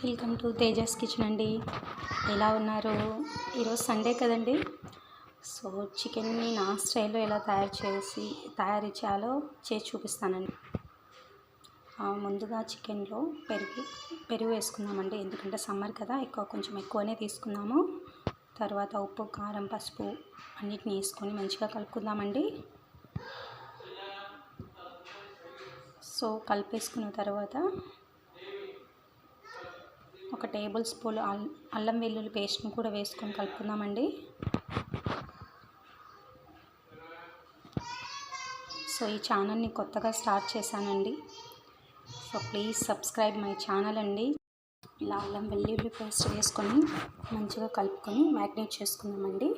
Welcome to Tejas kitchen అండి. ఎలా ఉన్నారు? ఈరోజు సండే కదండి. సో చికెన్ని నా స్టైల్లో ఎలా తయారు చేయాలో చేసి చూపిస్తానండి. ముందుగా చికెన్లో పెరుగు వేసుకుందామండి. ఎందుకంటే సమ్మర్ కదా, కొంచెం ఎక్కువనే తీసుకుందాము. తర్వాత ఉప్పు, కారం, పసుపు అన్నిటిని వేసుకొని మంచిగా కలుపుకుందామండి. సో కలిపేసుకున్న తర్వాత ఒక టేబుల్ స్పూన్ అల్లం వెల్లుల్లి పేస్ట్ని కూడా వేసుకొని కలుపుకుందామండి. సో ఈ ఛానల్ని కొత్తగా స్టార్ట్ చేశానండి. So please subscribe my channel అండి. ఇలా అల్లం వెల్లుల్లి పేస్ట్ వేసుకొని మంచిగా కలుపుకొని మ్యారినేట్ చేసుకుందామండి.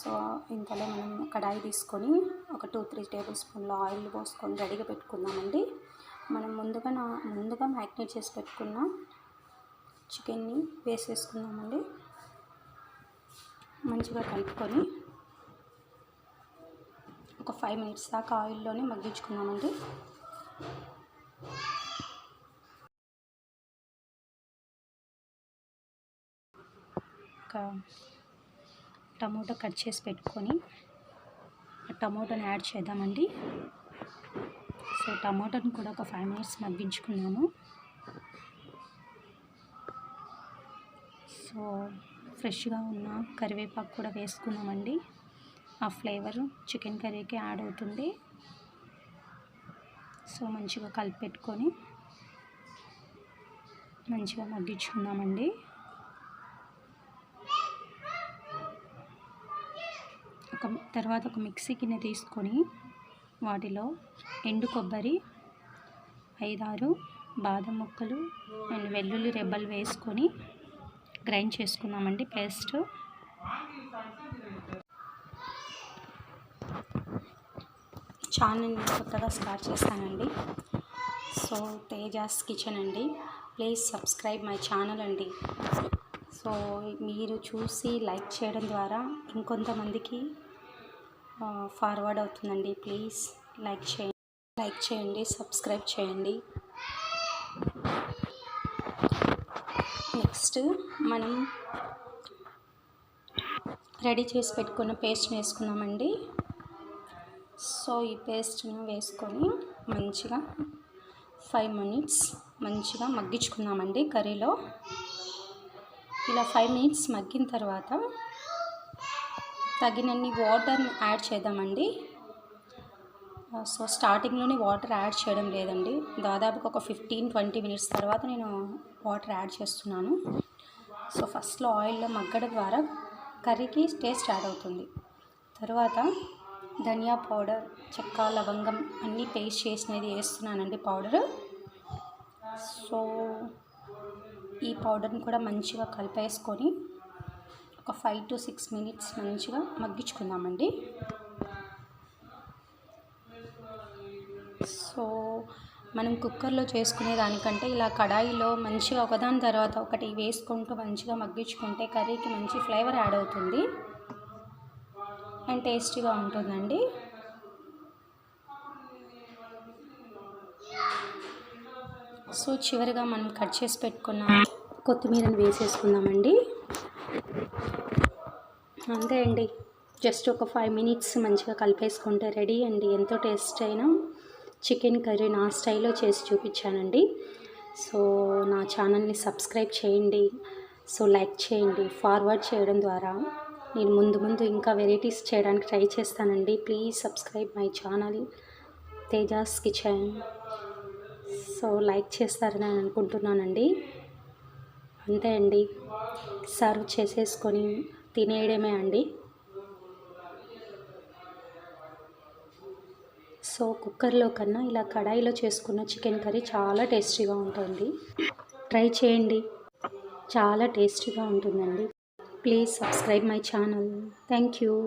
సో ఇంతలో మనం కడాయి తీసుకొని ఒక 2-3 టేబుల్ స్పూన్ల ఆయిల్ పోసుకొని రెడీగా పెట్టుకుందామండి. మనం ముందుగా మ్యారినేట్ చేసి పెట్టుకున్న చికెన్ని వేసేసుకుందామండి. మంచిగా కలుపుకొని ఒక 5 మినిట్స్ దాకా ఆయిల్లోనే మగ్గించుకుందామండి. ఒక టమోటా కట్ చేసి పెట్టుకొని ఆ టమోటాని యాడ్ చేద్దామండి. సో టమోటాని కూడా ఒక 5 మినిట్స్ మగ్గించుకున్నాము. సో ఫ్రెష్గా ఉన్న కరివేపాకు కూడా వేసుకున్నామండి. ఆ ఫ్లేవర్ చికెన్ కర్రీకి యాడ్ అవుతుంది. సో మంచిగా కలిపెట్టుకొని మంచిగా మగ్గించుకుందామండి. తర్వాత ఒక మిక్సీ గిన్నె తీసుకొని వాటిలో ఎండు కొబ్బరి, 5-6 బాదం ముక్కలు అండ్ వెల్లుల్లి రెబ్బలు వేసుకొని గ్రైండ్ చేసుకుందామండి పేస్ట్. ఛానల్ని కొత్తగా స్టార్ట్ చేశానండి. సో తేజాస్ కిచెన్ అండి. ప్లీజ్ సబ్స్క్రైబ్ మై ఛానల్ అండి. సో మీరు చూసి లైక్ చేయడం ద్వారా ఇంకొంతమందికి ఫార్వర్డ్ అవుతుందండి. ప్లీజ్ లైక్ చేయండి, సబ్స్క్రైబ్ చేయండి. నెక్స్ట్ మనం రెడీ చేసి పెట్టుకున్న పేస్ట్ని వేసుకున్నామండి. సో ఈ పేస్ట్ని వేసుకొని మంచిగా 5 మినిట్స్ మంచిగా మగ్గించుకుందామండి కర్రీలో. ఇలా 5 మినిట్స్ మగ్గిన తర్వాత తగినన్ని వాటర్ని యాడ్ చేద్దామండి. సో స్టార్టింగ్లోనే వాటర్ యాడ్ చేయడం లేదండి. దాదాపుగా ఒక 15-20 మినిట్స్ తర్వాత నేను వాటర్ యాడ్ చేస్తున్నాను. సో ఫస్ట్లో ఆయిల్లో మగ్గడం ద్వారా కర్రీకి టేస్ట్ యాడ్ అవుతుంది. తర్వాత ధనియా పౌడర్, చెక్క, లవంగం అన్నీ పేస్ట్ చేసినది వేస్తున్నానండి పౌడరు. సో ఈ పౌడర్ని కూడా మంచిగా కలిపేసుకొని ఒక 5-6 మినిట్స్ మంచిగా మగ్గించుకుందామండి. సో మనం కుక్కర్లో చేసుకునే దానికంటే ఇలా కడాయిలో మంచిగా ఒకదాని తర్వాత ఒకటి వేసుకుంటూ మంచిగా మగ్గించుకుంటే కర్రీకి మంచి ఫ్లేవర్ యాడ్ అవుతుంది అండ్ టేస్టీగా ఉంటుందండి. సో చివరిగా మనం కట్ చేసి పెట్టుకున్న కొత్తిమీరని వేసేసుకుందామండి. అంతే అండి. జస్ట్ ఒక 5 మినిట్స్ మంచిగా కలిపేసుకుంటే రెడీ అండి. ఎంతో టేస్ట్ అయిన చికెన్ కర్రీ నా స్టైల్లో చేసి చూపించానండి. సో నా ఛానల్ని సబ్స్క్రైబ్ చేయండి. సో లైక్ చేయండి. ఫార్వర్డ్ చేయడం ద్వారా నేను ముందు ఇంకా వెరైటీస్ చేయడానికి ట్రై చేస్తానండి. Please subscribe my channel Tejas kitchen. So like చేస్తారని నేను అనుకుంటున్నానండి. అంతే అండి. సర్వ్ చేసేసుకొని తినేయడమే అండి. సో కుక్కర్లో కన్నా ఇలా కడాయిలో చేసుకున్న చికెన్ కర్రీ చాలా టేస్టీగా ఉంటుంది. ట్రై చేయండి, చాలా టేస్టీగా ఉంటుందండి. Please subscribe my channel. Thank you.